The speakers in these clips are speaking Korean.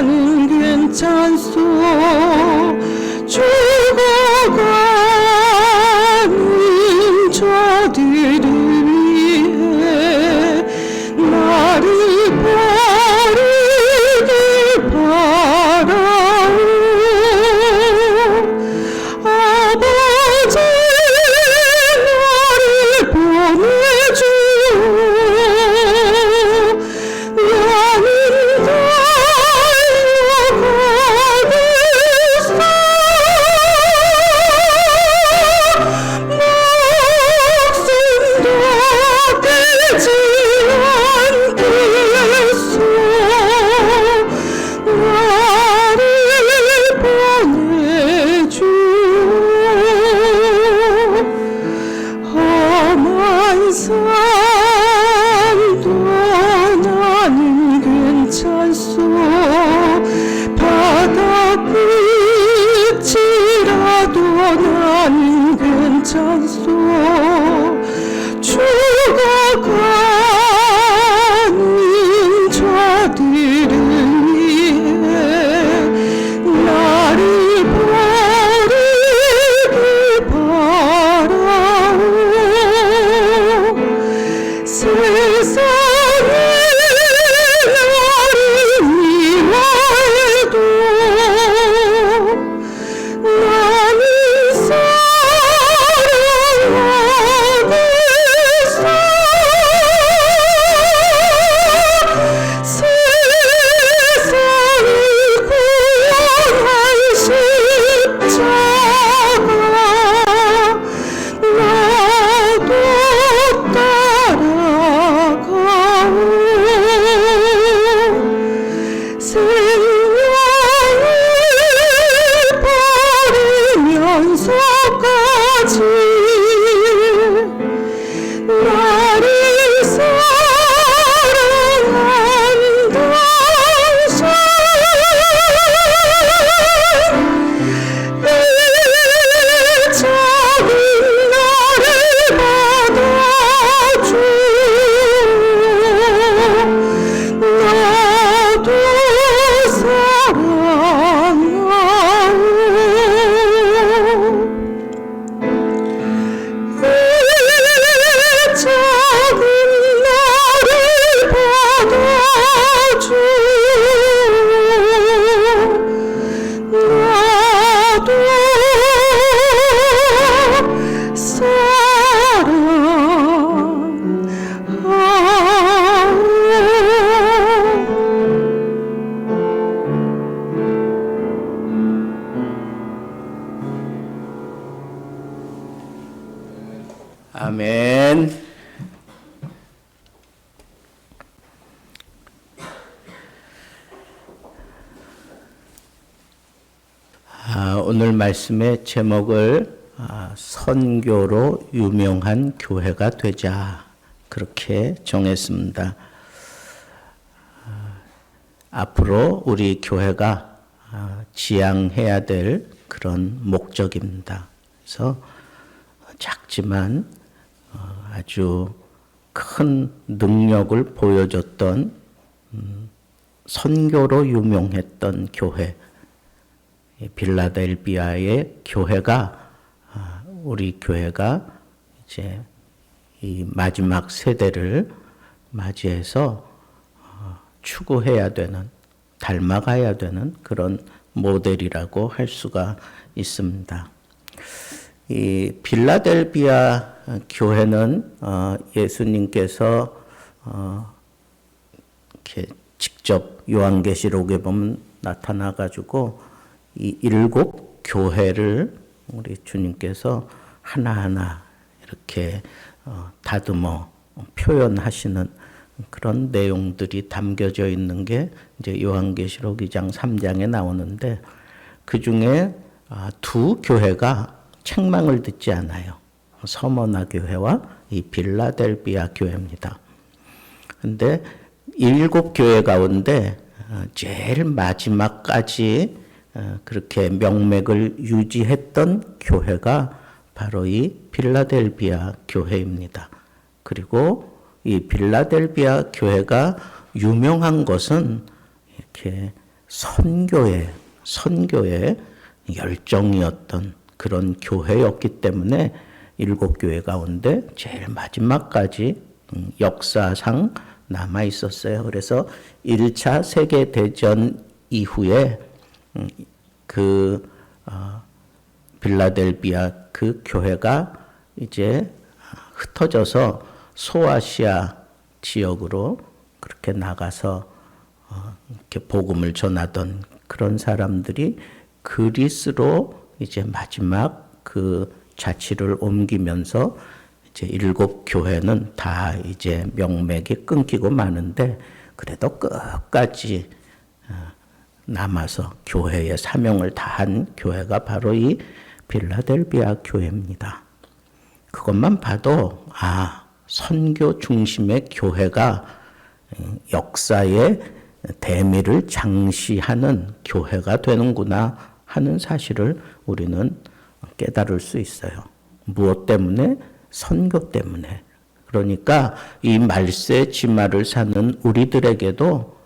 나는 괜찮소. 죽어가는 저들을 위해 나를 버리길 바라오. 아버지 나를 보내주오. 나는 달려가겠어. 목숨도 떼지 않겠소. 나를 보내주오. 험한 산도 나는 괜찮소. 바다 끝이라도 나는 괜찮소. 죽어가는 저들을 위해 나를 버리길 바라오. 세상이 나를 미워해도 나는 사랑하겠어. 세상을 구원할 십자가 나도 따라가오. 생명을 버리면서까지 나를 사랑한 당신, 이 작은 나를 받아주오. 나도 사랑하오. 이 작은 나를 받아주오. 나도 아멘. 오늘 말씀의 제목을 선교로 유명한 교회가 되자, 그렇게 정했습니다. 앞으로 우리 교회가 지향해야 될 그런 목적입니다. 그래서 작지만 아주 큰 능력을 보여줬던 선교로 유명했던 교회, 빌라델비아의 교회가, 우리 교회가 이제 이 마지막 세대를 맞이해서 추구해야 되는, 닮아가야 되는 그런 모델이라고 할 수가 있습니다. 이 빌라델비아 교회는 예수님께서 이렇게 직접 요한계시록에 보면 나타나가지고 이 7 교회를 우리 주님께서 하나하나 이렇게 다듬어 표현하시는 그런 내용들이 담겨져 있는 게 이제 요한계시록 2장 3장에 나오는데, 그 중에 2 교회가 책망을 듣지 않아요. 서머나 교회와 이 빌라델비아 교회입니다. 근데 7 교회 가운데 제일 마지막까지 그렇게 명맥을 유지했던 교회가 바로 이 빌라델비아 교회입니다. 그리고 이 빌라델비아 교회가 유명한 것은 이렇게 선교에 열정이었던 그런 교회였기 때문에 일곱 교회 가운데 제일 마지막까지 역사상 남아 있었어요. 그래서 1차 세계대전 이후에 빌라델비아 그 교회가 이제 흩어져서 소아시아 지역으로 그렇게 나가서 이렇게 복음을 전하던 그런 사람들이 그리스로 이제 마지막 그 자치를 옮기면서 이제 일곱 교회는 다 이제 명맥이 끊기고 마는데 그래도 끝까지 남아서 교회의 사명을 다한 교회가 바로 이 빌라델비아 교회입니다. 그것만 봐도 선교 중심의 교회가 역사의 대미를 장시하는 교회가 되는구나 하는 사실을 우리는 깨달을 수 있어요. 무엇 때문에? 선교 때문에. 그러니까 이 말세 지마를 사는 우리들에게도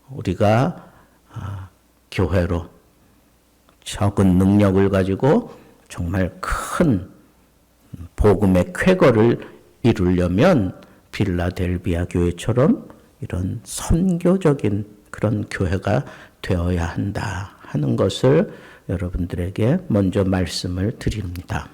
우리가 교회로 적은 능력을 가지고 정말 큰 복음의 쾌거를 이루려면 빌라델비아 교회처럼 이런 선교적인 그런 교회가 되어야 한다 하는 것을 여러분들에게 먼저 말씀을 드립니다.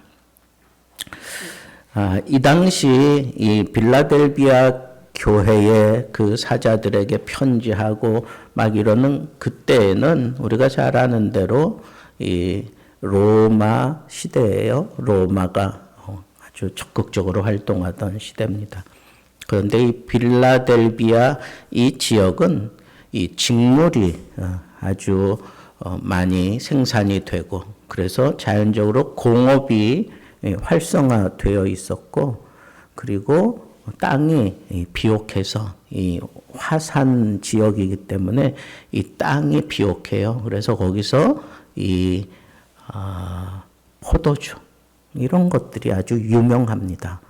이 당시 이 빌라델비아 교회의 그 사자들에게 편지하고 막 이러는 그때에는 우리가 잘 아는 대로 이 로마 시대예요. 로마가 아주 적극적으로 활동하던 시대입니다. 그런데 이 빌라델비아 이 지역은 이 직물이 아주 많이 생산이 되고 그래서 자연적으로 공업이 활성화되어 있었고 그리고 땅이 비옥해서 이 화산 지역이기 때문에 이 땅이 비옥해요. 그래서 거기서 이 포도주 이런 것들이 아주 유명합니다.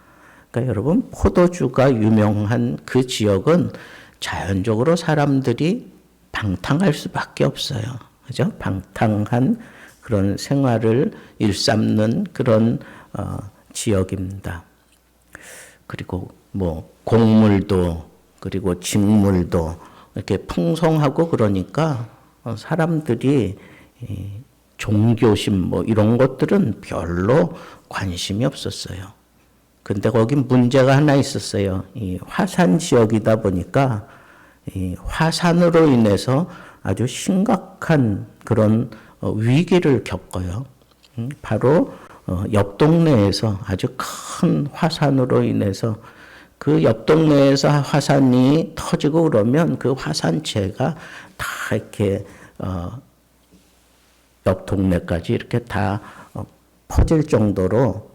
그러니까 여러분 포도주가 유명한 그 지역은 자연적으로 사람들이 방탕할 수밖에 없어요. 그죠? 방탕한 그런 생활을 일삼는 그런 지역입니다. 그리고 뭐 곡물도 그리고 직물도 이렇게 풍성하고 그러니까 사람들이 종교심 뭐 이런 것들은 별로 관심이 없었어요. 근데 거기 문제가 하나 있었어요. 이 화산 지역이다 보니까 이 화산으로 인해서 아주 심각한 그런 위기를 겪어요. 바로 옆 동네에서 아주 큰 화산으로 인해서 그 옆 동네에서 화산이 터지고 그러면 그 화산재가 다 이렇게 옆 동네까지 이렇게 다 퍼질 정도로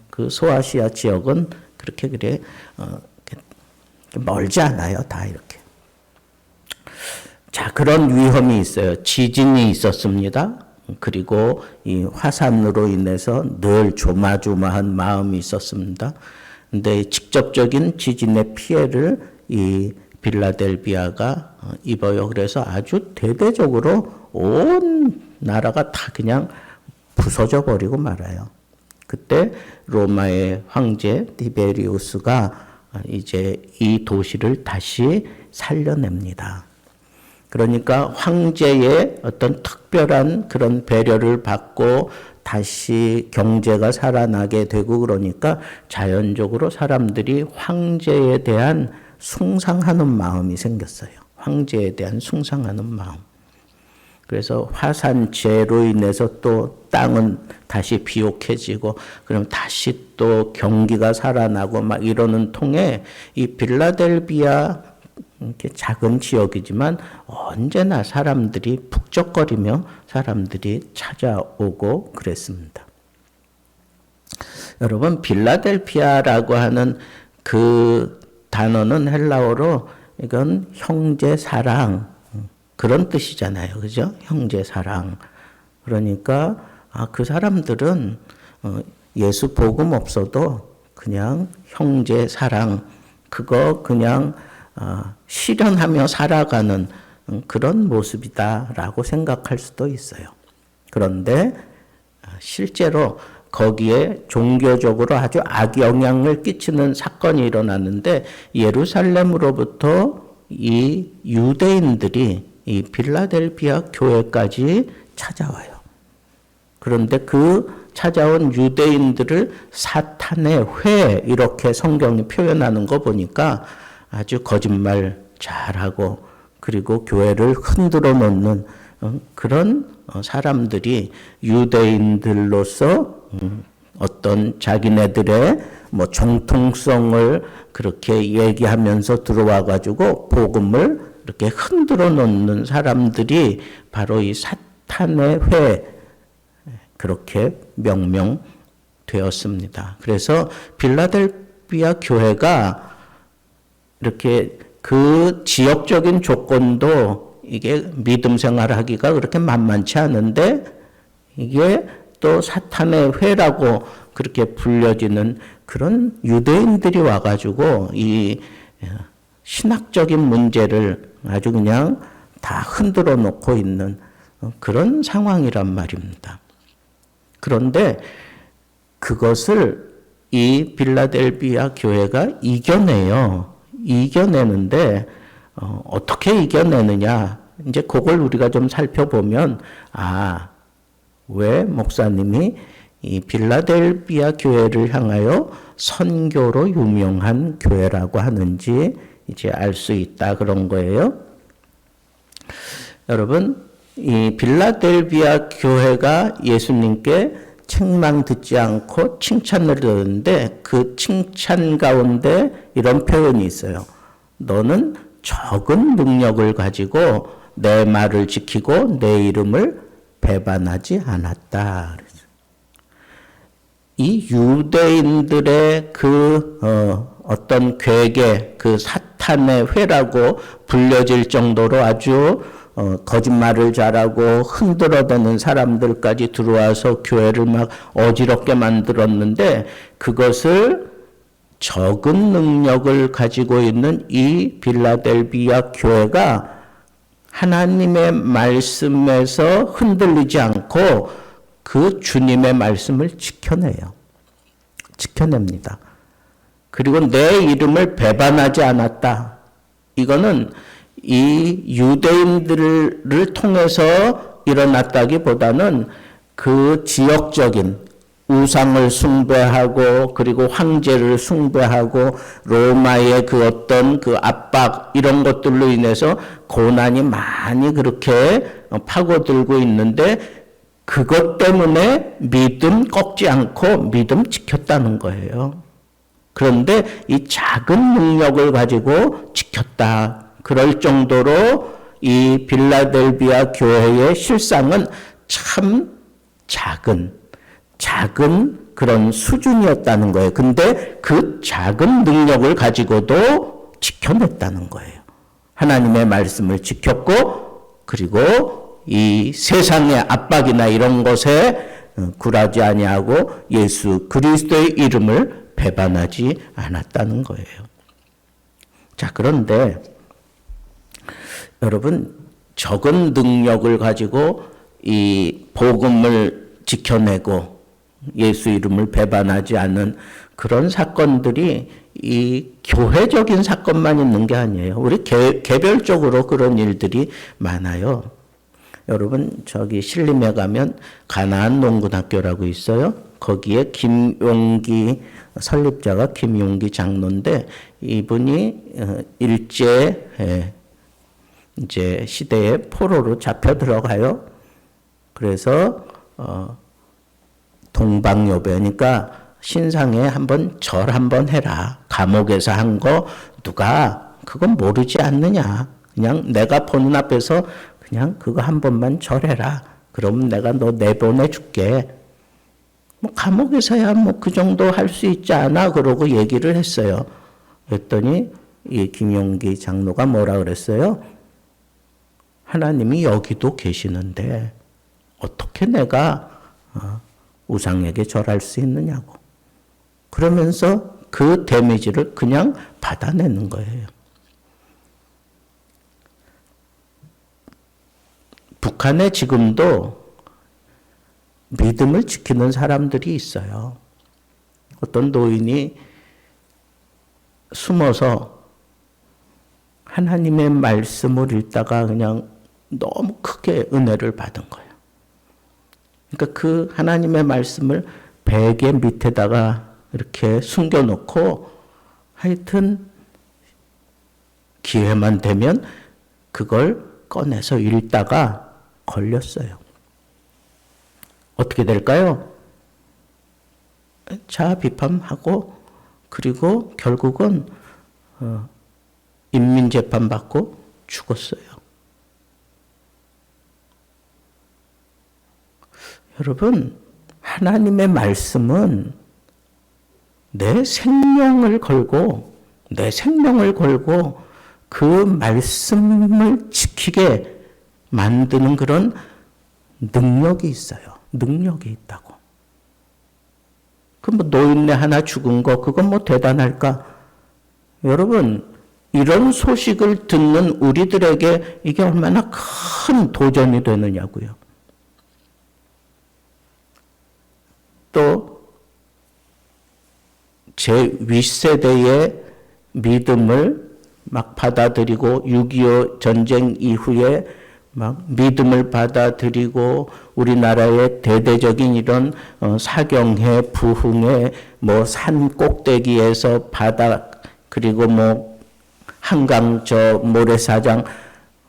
그 소아시아 지역은 그렇게 멀지 않아요. 다 이렇게. 자, 그런 위험이 있어요. 지진이 있었습니다. 그리고 이 화산으로 인해서 늘 조마조마한 마음이 있었습니다. 근데 직접적인 지진의 피해를 이 빌라델비아가 입어요. 그래서 아주 대대적으로 온 나라가 다 그냥 부서져 버리고 말아요. 그때 로마의 황제 티베리우스가 이제 이 도시를 다시 살려냅니다. 그러니까 황제의 어떤 특별한 그런 배려를 받고 다시 경제가 살아나게 되고 그러니까 자연적으로 사람들이 황제에 대한 숭상하는 마음이 생겼어요. 황제에 대한 숭상하는 마음. 그래서 화산재로 인해서 또 땅은 다시 비옥해지고 그럼 다시 또 경기가 살아나고 막 이러는 통에 이 빌라델비아 이렇게 작은 지역이지만 언제나 사람들이 북적거리며 사람들이 찾아오고 그랬습니다. 여러분 빌라델피아라고 하는 그 단어는 헬라어로 이건 형제 사랑 그런 뜻이잖아요. 그죠? 형제 사랑. 그러니까 그 사람들은 예수 복음 없어도 그냥 형제 사랑 그거 그냥 실현하며 살아가는 그런 모습이다라고 생각할 수도 있어요. 그런데 실제로 거기에 종교적으로 아주 악영향을 끼치는 사건이 일어났는데 예루살렘으로부터 이 유대인들이 이 빌라델비아 교회까지 찾아와요. 그런데 그 찾아온 유대인들을 사탄의 회 이렇게 성경이 표현하는 거 보니까 아주 거짓말 잘하고 그리고 교회를 흔들어 놓는 그런 사람들이 유대인들로서 어떤 자기네들의 뭐 정통성을 그렇게 얘기하면서 들어와 가지고 복음을 이렇게 흔들어 놓는 사람들이 바로 이 사탄의 회 그렇게 명명되었습니다. 그래서 빌라델비아 교회가 이렇게 그 지역적인 조건도 이게 믿음 생활하기가 그렇게 만만치 않은데 이게 또 사탄의 회라고 그렇게 불려지는 그런 유대인들이 와가지고 이 신학적인 문제를 아주 그냥 다 흔들어 놓고 있는 그런 상황이란 말입니다. 그런데 그것을 이 빌라델비아 교회가 이겨내요. 이겨내는데 어떻게 이겨내느냐? 이제 그걸 우리가 좀 살펴보면 왜 목사님이 이 빌라델비아 교회를 향하여 선교로 유명한 교회라고 하는지 이제 알 수 있다 그런 거예요. 여러분, 이 빌라델비아 교회가 예수님께 책망 듣지 않고 칭찬을 듣는데 그 칭찬 가운데 이런 표현이 있어요. 너는 적은 능력을 가지고 내 말을 지키고 내 이름을 배반하지 않았다. 이 유대인들의 그 어떤 괴계, 그 사탄의 회라고 불려질 정도로 아주 거짓말을 잘하고 흔들어대는 사람들까지 들어와서 교회를 막 어지럽게 만들었는데 그것을 적은 능력을 가지고 있는 이 빌라델비아 교회가 하나님의 말씀에서 흔들리지 않고 그 주님의 말씀을 지켜내요. 지켜냅니다. 그리고 내 이름을 배반하지 않았다. 이거는 이 유대인들을 통해서 일어났다기보다는 그 지역적인 우상을 숭배하고 그리고 황제를 숭배하고 로마의 그 어떤 그 압박 이런 것들로 인해서 고난이 많이 그렇게 파고들고 있는데 그것 때문에 믿음 꺾지 않고 믿음 지켰다는 거예요. 그런데 이 작은 능력을 가지고 지켰다. 그럴 정도로 이 빌라델비아 교회의 실상은 참 작은 그런 수준이었다는 거예요. 근데 그 작은 능력을 가지고도 지켜냈다는 거예요. 하나님의 말씀을 지켰고 그리고 이 세상의 압박이나 이런 것에 굴하지 아니하고 예수 그리스도의 이름을 배반하지 않았다는 거예요. 자, 그런데 여러분, 적은 능력을 가지고 이 복음을 지켜내고 예수 이름을 배반하지 않은 그런 사건들이 이 교회적인 사건만 있는 게 아니에요. 우리 개별적으로 그런 일들이 많아요. 여러분, 저기 신림에 가면 가나안 농군학교라고 있어요. 거기에 김용기 설립자가 김용기 장로인데 이분이 일제 이제 시대에 포로로 잡혀 들어가요. 그래서 동방요배, 그러니까 신상에 한번 절 한번 해라. 감옥에서 한 거 누가 그건 모르지 않느냐. 그냥 내가 보는 앞에서 그냥 그거 한 번만 절해라. 그러면 내가 너 내보내 줄게. 뭐 감옥에서야 뭐 그 정도 할 수 있지 않아? 그러고 얘기를 했어요. 그랬더니 이 김용기 장로가 뭐라 그랬어요? 하나님이 여기도 계시는데 어떻게 내가 우상에게 절할 수 있느냐고. 그러면서 그 데미지를 그냥 받아내는 거예요. 북한에 지금도 믿음을 지키는 사람들이 있어요. 어떤 노인이 숨어서 하나님의 말씀을 읽다가 그냥 너무 크게 은혜를 받은 거예요. 그러니까 그 하나님의 말씀을 베개 밑에다가 이렇게 숨겨놓고 하여튼 기회만 되면 그걸 꺼내서 읽다가 걸렸어요. 어떻게 될까요? 자아 비판하고 그리고 결국은 인민재판 받고 죽었어요. 여러분, 하나님의 말씀은 내 생명을 걸고 그 말씀을 지키게 만드는 그런 능력이 있어요. 능력이 있다고. 그 뭐 노인네 하나 죽은 거 그건 뭐 대단할까? 여러분, 이런 소식을 듣는 우리들에게 이게 얼마나 큰 도전이 되느냐고요. 또 제 윗세대의 믿음을 막 받아들이고 6.25 전쟁 이후에 막 믿음을 받아들이고 우리나라의 대대적인 이런 사경회, 부흥회, 뭐 산 꼭대기에서 바다 그리고 뭐 한강 저 모래사장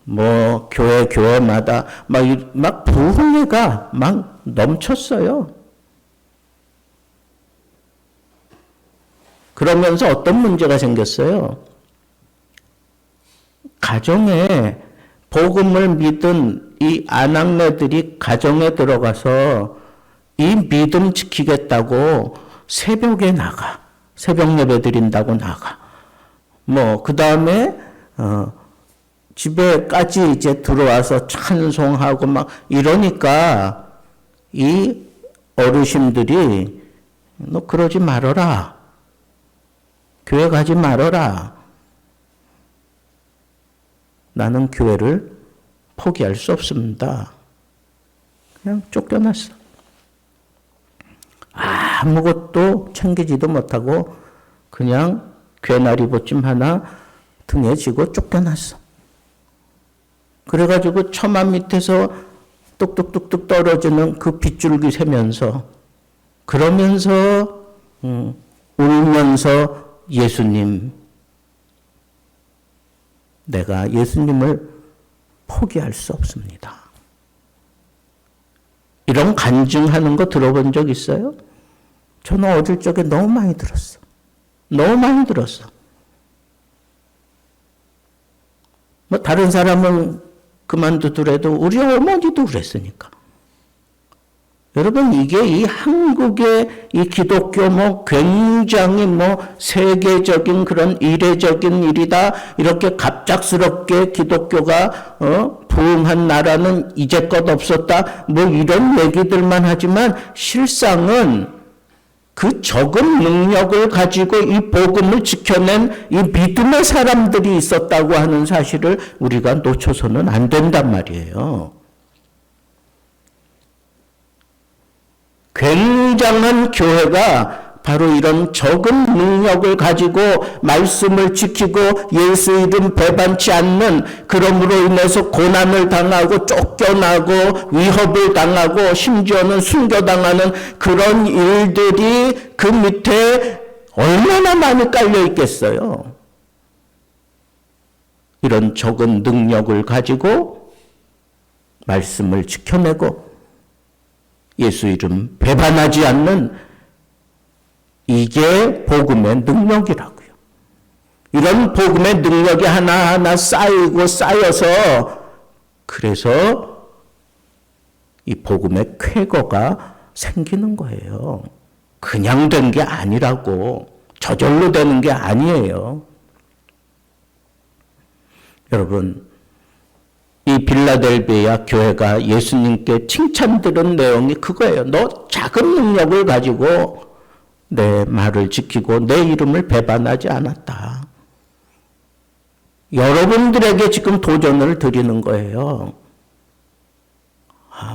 뭐 교회마다 막 부흥회가 막 넘쳤어요. 그러면서 어떤 문제가 생겼어요? 가정에 복음을 믿은 이 아낙네들이 가정에 들어가서 이 믿음 지키겠다고 새벽에 나가. 새벽 예배 드린다고 나가. 뭐, 그 다음에, 집에까지 이제 들어와서 찬송하고 막 이러니까 이 어르신들이 너 그러지 말아라. 교회 가지 말아라. 나는 교회를 포기할 수 없습니다. 그냥 쫓겨났어. 아무것도 챙기지도 못하고 그냥 괴나리 보찜 하나 등에 지고 쫓겨났어. 그래가지고 처마 밑에서 뚝뚝뚝뚝 떨어지는 그 빗줄기 세면서 그러면서 울면서 예수님, 내가 예수님을 포기할 수 없습니다. 이런 간증하는 거 들어본 적 있어요? 저는 어릴 적에 너무 많이 들었어. 너무 많이 들었어. 뭐 다른 사람은 그만두더라도 우리 어머니도 그랬으니까. 여러분, 이게 이 한국의 이 기독교 뭐 굉장히 뭐 세계적인 그런 이례적인 일이다. 이렇게 갑작스럽게 기독교가 부흥한 나라는 이제껏 없었다. 뭐 이런 얘기들만 하지만 실상은 그 적은 능력을 가지고 이 복음을 지켜낸 이 믿음의 사람들이 있었다고 하는 사실을 우리가 놓쳐서는 안 된단 말이에요. 굉장한 교회가 바로 이런 적은 능력을 가지고 말씀을 지키고 예수 이름 배반치 않는, 그러므로 인해서 고난을 당하고 쫓겨나고 위협을 당하고 심지어는 순교당하는 그런 일들이 그 밑에 얼마나 많이 깔려 있겠어요. 이런 적은 능력을 가지고 말씀을 지켜내고 예수 이름 배반하지 않는, 이게 복음의 능력이라고요. 이런 복음의 능력이 하나하나 쌓이고 쌓여서 그래서 이 복음의 쾌거가 생기는 거예요. 그냥 된 게 아니라고, 저절로 되는 게 아니에요. 여러분, 이 빌라델비아 교회가 예수님께 칭찬 들은 내용이 그거예요. 너 작은 능력을 가지고 내 말을 지키고 내 이름을 배반하지 않았다. 여러분들에게 지금 도전을 드리는 거예요.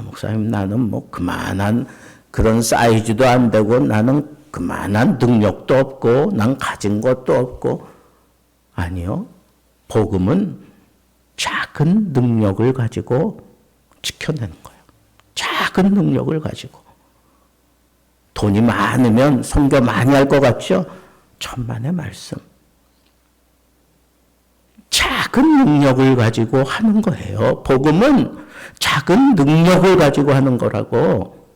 목사님, 나는 뭐 그만한 그런 사이즈도 안 되고, 나는 그만한 능력도 없고, 난 가진 것도 없고. 아니요. 복음은 작은 능력을 가지고 지켜내는 거예요. 작은 능력을 가지고. 돈이 많으면 선교 많이 할 것 같죠? 천만의 말씀. 작은 능력을 가지고 하는 거예요. 복음은 작은 능력을 가지고 하는 거라고.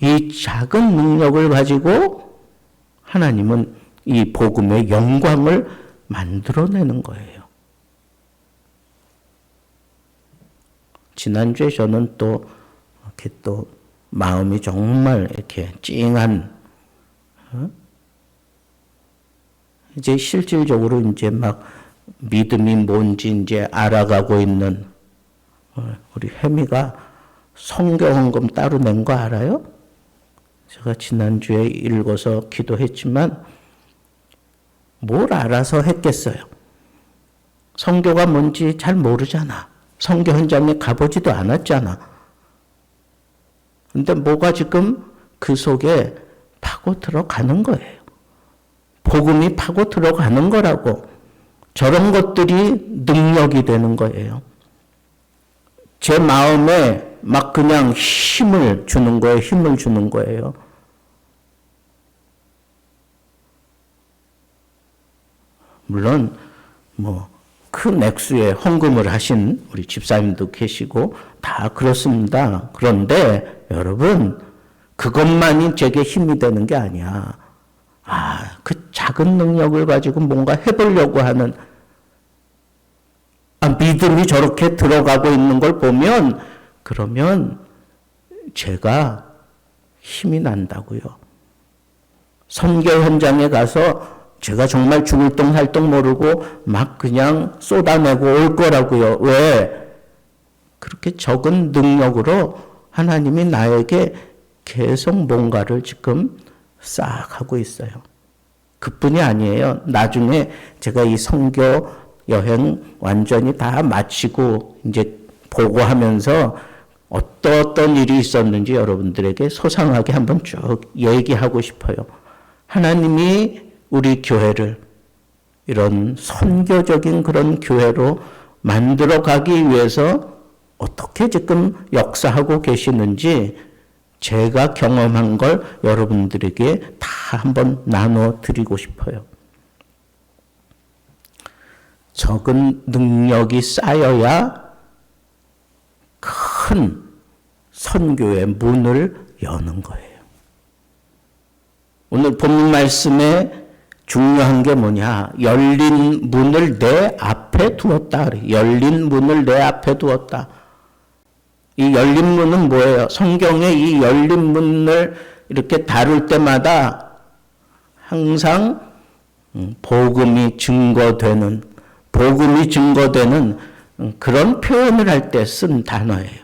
이 작은 능력을 가지고 하나님은 이 복음의 영광을 만들어내는 거예요. 지난주에 저는 또 이렇게 또 마음이 정말 이렇게 찡한, 이제 실질적으로 이제 막 믿음이 뭔지 이제 알아가고 있는 우리 혜미가 성경헌금 따로 낸 거 알아요? 제가 지난주에 읽어서 기도했지만 뭘 알아서 했겠어요. 성교가 뭔지 잘 모르잖아. 성교 현장에 가보지도 않았잖아. 근데 뭐가 지금 그 속에 파고 들어가는 거예요. 복음이 파고 들어가는 거라고. 저런 것들이 능력이 되는 거예요. 제 마음에 막 그냥 힘을 주는 거예요. 힘을 주는 거예요. 물론 뭐 큰 액수의 헌금을 하신 우리 집사님도 계시고 다 그렇습니다. 그런데 여러분, 그것만이 제게 힘이 되는 게 아니야. 그 작은 능력을 가지고 뭔가 해보려고 하는 믿음이 저렇게 들어가고 있는 걸 보면, 그러면 제가 힘이 난다고요. 선교 현장에 가서 제가 정말 죽을 똥 살 똥 모르고 막 그냥 쏟아내고 올 거라고요. 왜? 그렇게 적은 능력으로 하나님이 나에게 계속 뭔가를 지금 싹 하고 있어요. 그뿐이 아니에요. 나중에 제가 이 선교 여행 완전히 다 마치고 이제 보고하면서 어떤 일이 있었는지 여러분들에게 소상하게 한번 쭉 얘기하고 싶어요. 하나님이 우리 교회를 이런 선교적인 그런 교회로 만들어 가기 위해서 어떻게 지금 역사하고 계시는지 제가 경험한 걸 여러분들에게 다 한번 나눠 드리고 싶어요. 적은 능력이 쌓여야 큰 선교의 문을 여는 거예요. 오늘 본문 말씀에 중요한 게 뭐냐? 열린 문을 내 앞에 두었다. 열린 문을 내 앞에 두었다. 이 열린 문은 뭐예요? 성경에 이 열린 문을 이렇게 다룰 때마다 항상 복음이 증거되는 그런 표현을 할 때 쓴 단어예요.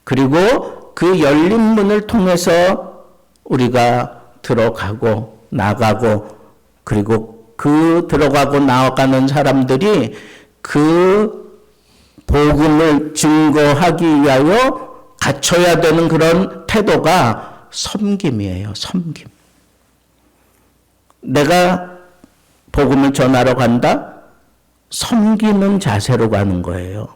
그리고 그 열린 문을 통해서 우리가 들어가고 나가고, 그리고 그 들어가고 나가는 사람들이 그 복음을 증거하기 위하여 갖춰야 되는 그런 태도가 섬김이에요. 섬김. 내가 복음을 전하러 간다? 섬기는 자세로 가는 거예요.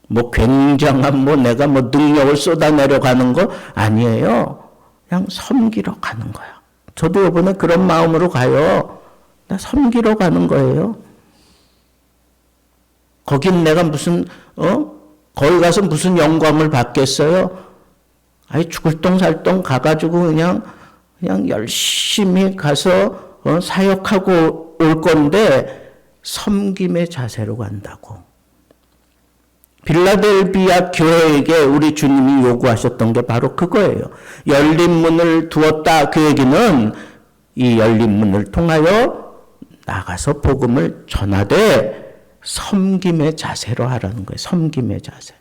뭐 굉장한 내가 능력을 쏟아내려 가는 거 아니에요. 그냥 섬기러 가는 거야. 저도 이번에 그런 마음으로 가요. 나 섬기러 가는 거예요. 거긴 내가 거기 가서 무슨 영광을 받겠어요? 죽을 똥 살 똥 가가지고 그냥 열심히 가서 사역하고 올 건데 섬김의 자세로 간다고. 빌라델비아 교회에게 우리 주님이 요구하셨던 게 바로 그거예요. 열린 문을 두었다. 그 얘기는 이 열린 문을 통하여 나가서 복음을 전하되 섬김의 자세로 하라는 거예요. 섬김의 자세.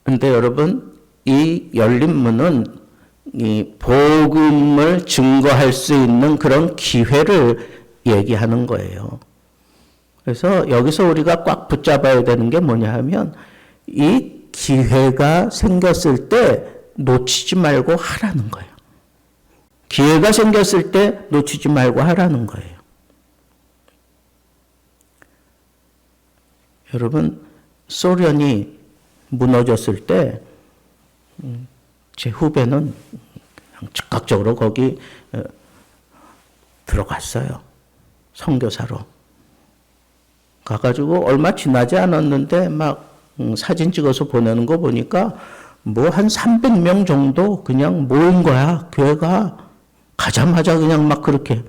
근데 여러분, 이 열린 문은 이 복음을 증거할 수 있는 그런 기회를 얘기하는 거예요. 그래서 여기서 우리가 꽉 붙잡아야 되는 게 뭐냐 하면 이 기회가 생겼을 때 놓치지 말고 하라는 거예요. 기회가 생겼을 때 놓치지 말고 하라는 거예요. 여러분, 소련이 무너졌을 때 제 후배는 즉각적으로 거기 들어갔어요. 선교사로. 가가지고 얼마 지나지 않았는데 막 사진 찍어서 보내는 거 보니까 뭐 한 300명 정도 그냥 모인 거야. 교회가 가자마자 그냥 막 그렇게.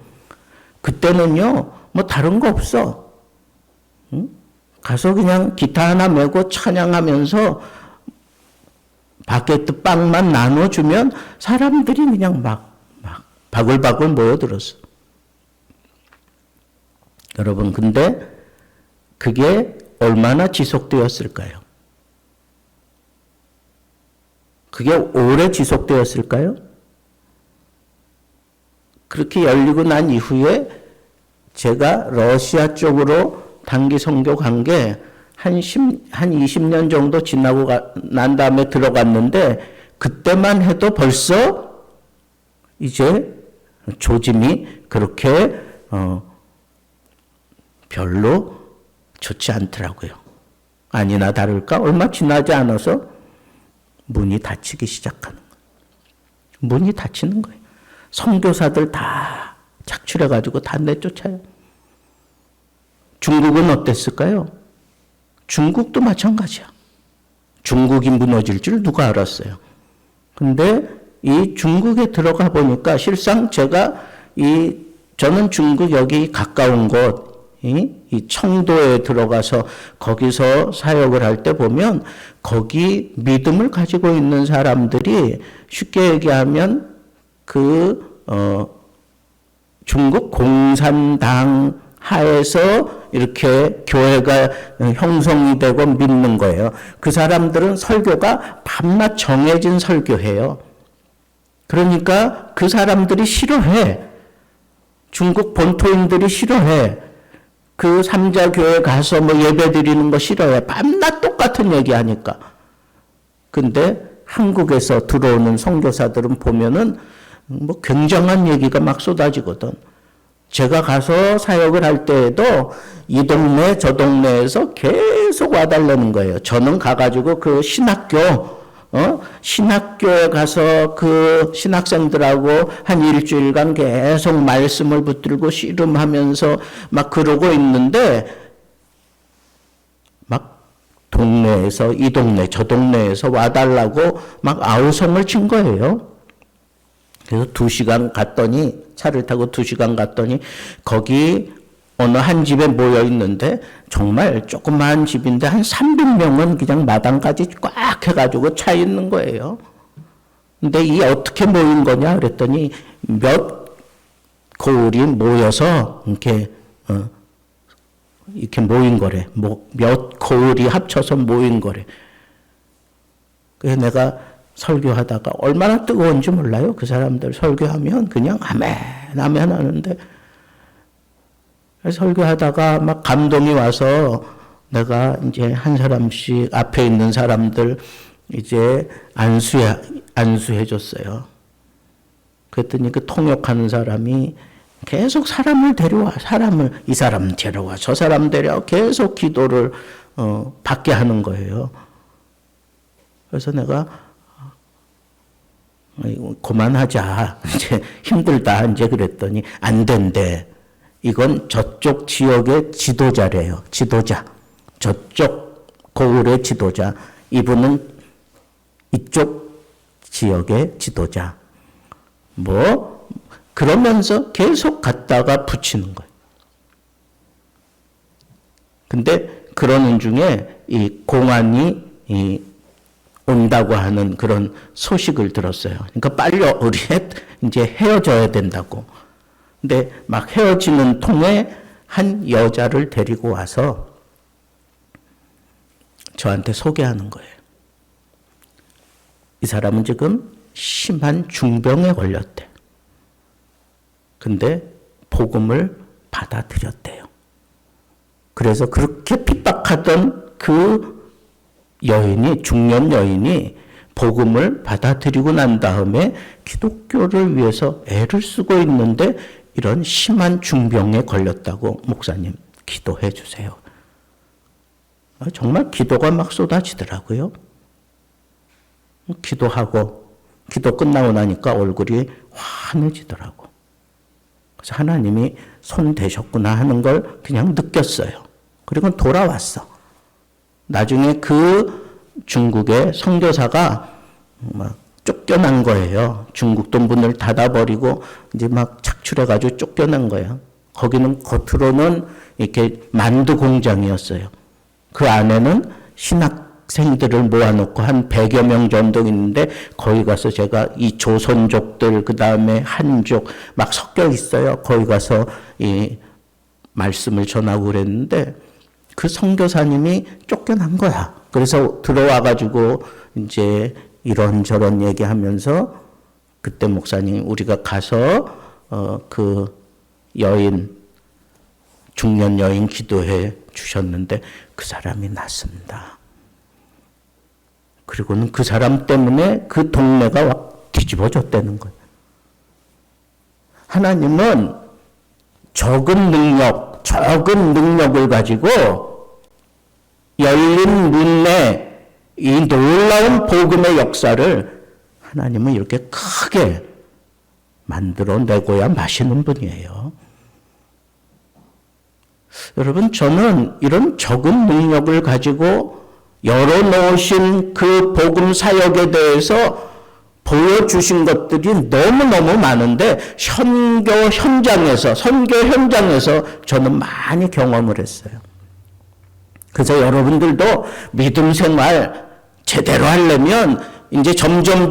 그때는요, 뭐 다른 거 없어. 응? 가서 그냥 기타 하나 메고 찬양하면서 바게트 빵만 나눠주면 사람들이 그냥 막 바글바글 모여들었어. 여러분, 근데 그게 얼마나 지속되었을까요? 그게 오래 지속되었을까요? 그렇게 열리고 난 이후에 제가 러시아 쪽으로 단기 선교 간 게 한 20년 정도 지나고 난 다음에 들어갔는데 그때만 해도 벌써 이제 조짐이 그렇게 별로 좋지 않더라고요. 아니나 다를까 얼마 지나지 않아서 문이 닫히기 시작하는 거예요. 문이 닫히는 거예요. 선교사들 다 착출해가지고 다 내쫓아요. 중국은 어땠을까요? 중국도 마찬가지야. 중국이 무너질 줄 누가 알았어요. 근데 이 중국에 들어가 보니까 실상 저는 중국 여기 가까운 곳, 이 청도에 들어가서 거기서 사역을 할 때 보면 거기 믿음을 가지고 있는 사람들이 쉽게 얘기하면 중국 공산당 하에서 이렇게 교회가 형성이 되고 믿는 거예요. 그 사람들은 설교가 밤낮 정해진 설교해요. 그러니까 그 사람들이 싫어해. 중국 본토인들이 싫어해. 그 삼자 교회 가서 뭐 예배 드리는 거 싫어해. 밤낮 똑같은 얘기 하니까. 근데 한국에서 들어오는 선교사들은 보면은 뭐 굉장한 얘기가 막 쏟아지거든. 제가 가서 사역을 할 때에도 이 동네 저 동네에서 계속 와달라는 거예요. 저는 가가지고 그 신학교에 가서 그 신학생들하고 한 일주일간 계속 말씀을 붙들고 씨름하면서 막 그러고 있는데 막 동네에서 이 동네 저 동네에서 와달라고 막 아우성을 친 거예요. 그래서 2시간 갔더니 차를 타고 2시간 갔더니 거기 어느 한 집에 모여 있는데 정말 조그마한 집인데 한 300명은 그냥 마당까지 꽉 해가지고 차 있는 거예요. 근데 이 어떻게 모인 거냐 그랬더니 몇 거울이 모여서 이렇게 모인 거래. 몇 거울이 합쳐서 모인 거래. 그래서 내가 설교하다가 얼마나 뜨거운지 몰라요. 그 사람들 설교하면 그냥 아멘 하는데 설교하다가 막 감동이 와서 내가 이제 한 사람씩 앞에 있는 사람들 이제 안수해 줬어요. 그랬더니 그 통역하는 사람이 계속 사람을 데려와, 이 사람 데려와, 저 사람 데려와 계속 기도를 받게 하는 거예요. 그래서 내가 그만하자. 이제 힘들다. 이제 그랬더니 안 된대. 이건 저쪽 지역의 지도자래요. 지도자. 저쪽 거울의 지도자. 이분은 이쪽 지역의 지도자. 그러면서 계속 갔다가 붙이는 거예요. 근데 그러는 중에 이 공안이 온다고 하는 그런 소식을 들었어요. 그러니까 빨리 우리 이제 헤어져야 된다고. 근데 막 헤어지는 통에 한 여자를 데리고 와서 저한테 소개하는 거예요. 이 사람은 지금 심한 중병에 걸렸대. 근데 복음을 받아들였대요. 그래서 그렇게 핍박하던 그 여인이, 중년 여인이 복음을 받아들이고 난 다음에 기독교를 위해서 애를 쓰고 있는데 이런 심한 중병에 걸렸다고 목사님 기도해 주세요. 정말 기도가 막 쏟아지더라고요. 기도하고 기도 끝나고 나니까 얼굴이 환해지더라고. 그래서 하나님이 손 대셨구나 하는 걸 그냥 느꼈어요. 그리고 돌아왔어. 나중에 그 중국의 선교사가 막 쫓겨난 거예요. 중국도 문을 닫아버리고 이제 막 착출해가지고 쫓겨난 거예요. 거기는 겉으로는 이렇게 만두 공장이었어요. 그 안에는 신학생들을 모아놓고 한 100여 명 정도 있는데 거기 가서 제가 이 조선족들 그 다음에 한족 막 섞여 있어요. 거기 가서 이 말씀을 전하고 그랬는데 그 선교사님이 쫓겨난 거야. 그래서 들어와가지고 이제 이런저런 얘기하면서 그때 목사님 우리가 가서 그 여인 중년 여인 기도해 주셨는데 그 사람이 낫습니다. 그리고는 그 사람 때문에 그 동네가 뒤집어졌다는 거예요. 하나님은 적은 능력을 가지고 열린 문내 이 놀라운 복음의 역사를 하나님은 이렇게 크게 만들어내고야 마시는 분이에요. 여러분, 저는 이런 적은 능력을 가지고 열어놓으신 그 복음 사역에 대해서 보여주신 것들이 너무너무 많은데 선교 현장에서 저는 많이 경험을 했어요. 그래서 여러분들도 믿음 생활 제대로 하려면 이제 점점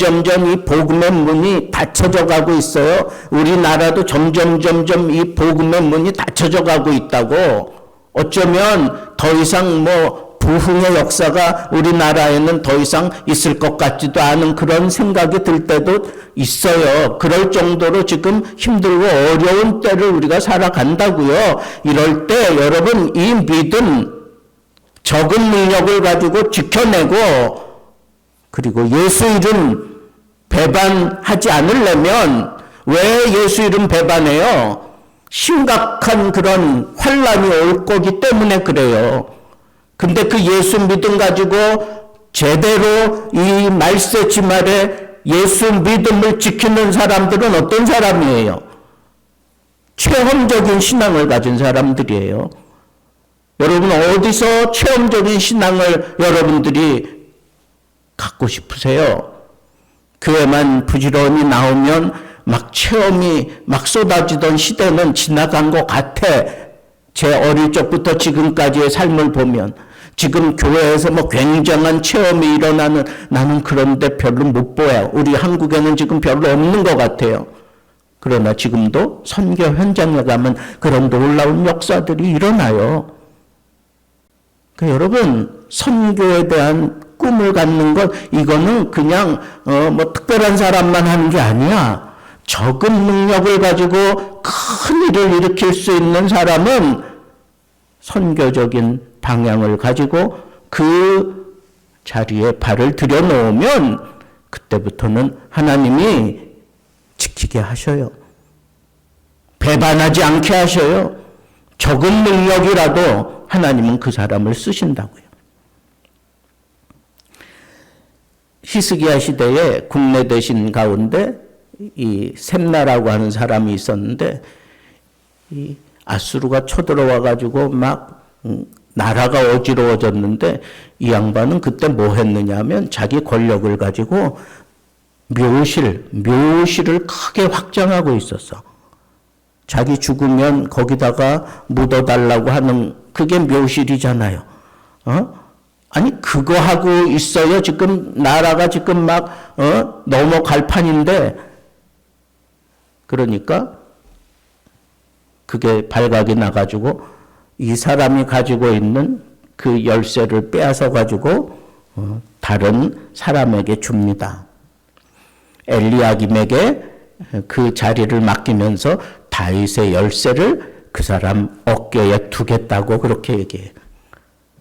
이 복음의 문이 닫혀져 가고 있어요. 우리나라도 점점 이 복음의 문이 닫혀져 가고 있다고. 어쩌면 더 이상 부흥의 역사가 우리나라에는 더 이상 있을 것 같지도 않은 그런 생각이 들 때도 있어요. 그럴 정도로 지금 힘들고 어려운 때를 우리가 살아간다고요. 이럴 때 여러분 이 믿음 적은 능력을 가지고 지켜내고 그리고 예수 이름 배반하지 않으려면 왜 예수 이름 배반해요? 심각한 그런 환란이 올 거기 때문에 그래요. 근데 그 예수 믿음 가지고 제대로 이 말세지 말에 예수 믿음을 지키는 사람들은 어떤 사람이에요? 체험적인 신앙을 가진 사람들이에요. 여러분 어디서 체험적인 신앙을 여러분들이 갖고 싶으세요? 교회만 부지런히 나오면 막 체험이 막 쏟아지던 시대는 지나간 것 같아. 제 어릴 적부터 지금까지의 삶을 보면 지금 교회에서 굉장한 체험이 일어나는 나는 그런데 별로 못 보여. 우리 한국에는 지금 별로 없는 것 같아요. 그러나 지금도 선교 현장에 가면 그런 놀라운 역사들이 일어나요. 그러니까 여러분 선교에 대한 꿈을 갖는 것 이거는 그냥 특별한 사람만 하는 게 아니야. 적은 능력을 가지고 큰 일을 일으킬 수 있는 사람은 선교적인 방향을 가지고 그 자리에 발을 들여놓으면 그때부터는 하나님이 지키게 하셔요. 배반하지 않게 하셔요. 적은 능력이라도 하나님은 그 사람을 쓰신다고요. 히스기야 시대에 국내 대신 가운데 이 셈나라고 하는 사람이 있었는데 이 아수르가 쳐들어와 가지고 막 나라가 어지러워졌는데 이 양반은 그때 뭐 했느냐면 자기 권력을 가지고 묘실을 크게 확장하고 있었어. 자기 죽으면 거기다가 묻어달라고 하는 그게 묘실이잖아요. 아니 그거 하고 있어요. 지금 나라가 지금 막 넘어갈 판인데 그러니까 그게 발각이 나가지고 이 사람이 가지고 있는 그 열쇠를 빼앗아 가지고 다른 사람에게 줍니다. 엘리야김에게 그 자리를 맡기면서 다윗의 열쇠를 그 사람 어깨에 두겠다고 그렇게 얘기해요.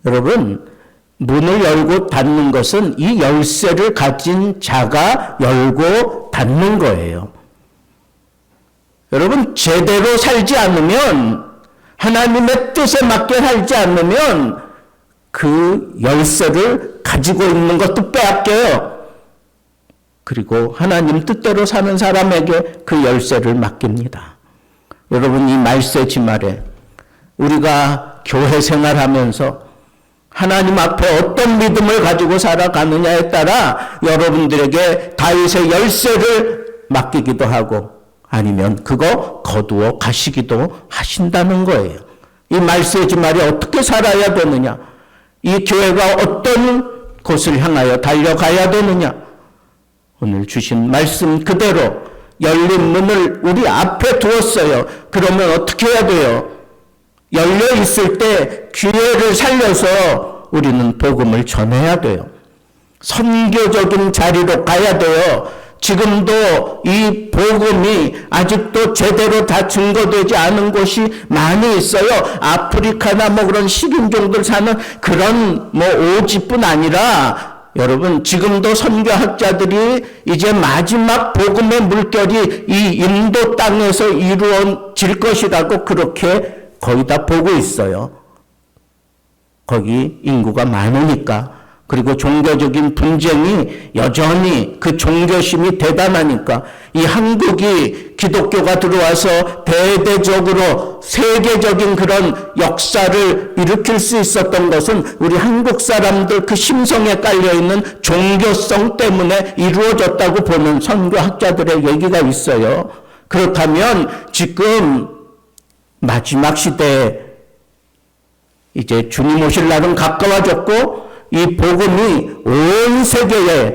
여러분, 문을 열고 닫는 것은 이 열쇠를 가진 자가 열고 닫는 거예요. 여러분, 제대로 살지 않으면, 하나님의 뜻에 맞게 살지 않으면 그 열쇠를 가지고 있는 것도 빼앗겨요. 그리고 하나님 뜻대로 사는 사람에게 그 열쇠를 맡깁니다. 여러분, 이 말세 지말에 우리가 교회 생활하면서 하나님 앞에 어떤 믿음을 가지고 살아가느냐에 따라 여러분들에게 다윗의 열쇠를 맡기기도 하고 아니면 그거 거두어 가시기도 하신다는 거예요. 이 말세 지말에 어떻게 살아야 되느냐? 이 교회가 어떤 곳을 향하여 달려가야 되느냐? 오늘 주신 말씀 그대로 열린 문을 우리 앞에 두었어요. 그러면 어떻게 해야 돼요? 열려 있을 때 기회를 살려서 우리는 복음을 전해야 돼요. 선교적인 자리로 가야 돼요. 지금도 이 복음이 아직도 제대로 다 증거되지 않은 곳이 많이 있어요. 아프리카나 뭐 그런 식인종들 사는 그런 뭐 오지뿐 아니라 여러분, 지금도 선교학자들이 이제 마지막 복음의 물결이 이 인도 땅에서 이루어질 것이라고 그렇게 거의 다 보고 있어요. 거기 인구가 많으니까, 그리고 종교적인 분쟁이 여전히 그 종교심이 대단하니까 이 한국이 기독교가 들어와서 대대적으로 세계적인 그런 역사를 일으킬 수 있었던 것은 우리 한국 사람들 그 심성에 깔려있는 종교성 때문에 이루어졌다고 보는 선교학자들의 얘기가 있어요. 그렇다면 지금 마지막 시대에 이제 주님 오실 날은 가까워졌고 이 복음이 온 세계에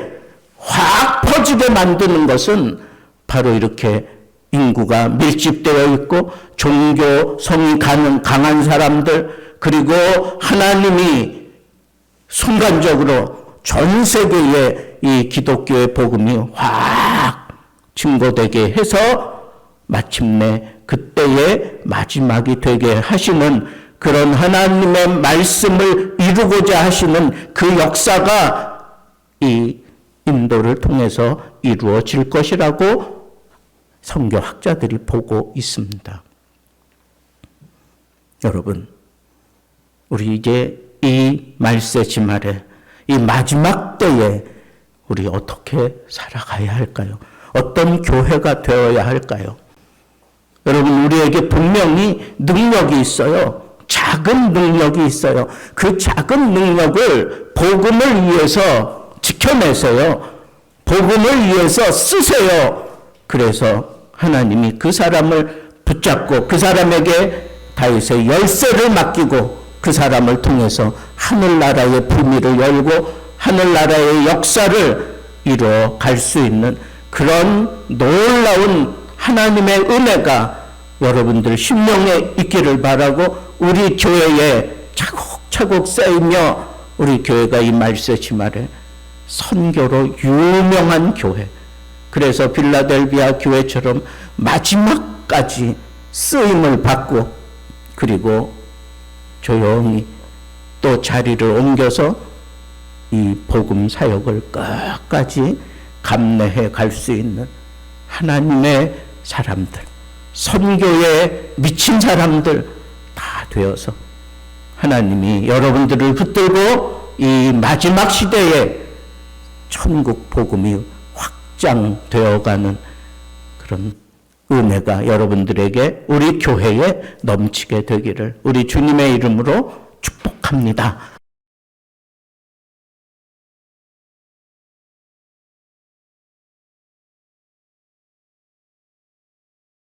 확 퍼지게 만드는 것은 바로 이렇게 인구가 밀집되어 있고 종교성이 강한 사람들, 그리고 하나님이 순간적으로 전 세계에 이 기독교의 복음이 확 증거되게 해서 마침내 그때의 마지막이 되게 하시는 그런 하나님의 말씀을 이루고자 하시는 그 역사가 이 인도를 통해서 이루어질 것이라고 선교학자들이 보고 있습니다. 여러분, 우리 이제 이 말세 지말에 이 마지막 때에 우리 어떻게 살아가야 할까요? 어떤 교회가 되어야 할까요? 여러분, 우리에게 분명히 능력이 있어요. 작은 능력이 있어요. 그 작은 능력을 복음을 위해서 지켜내세요. 복음을 위해서 쓰세요. 그래서 하나님이 그 사람을 붙잡고 그 사람에게 다윗의 열쇠를 맡기고 그 사람을 통해서 하늘나라의 비밀을 열고 하늘나라의 역사를 이루어 갈 수 있는 그런 놀라운 하나님의 은혜가 여러분들 심령에 있기를 바라고 우리 교회에 차곡차곡 쌓이며 우리 교회가 이 말세 지말에 선교로 유명한 교회, 그래서 빌라델비아 교회처럼 마지막까지 쓰임을 받고 그리고 조용히 또 자리를 옮겨서 이 복음 사역을 끝까지 감내해 갈 수 있는 하나님의 사람들, 선교에 미친 사람들 다 되어서 하나님이 여러분들을 붙들고 이 마지막 시대에 천국 복음이 확장되어가는 그런 은혜가 여러분들에게 우리 교회에 넘치게 되기를 우리 주님의 이름으로 축복합니다.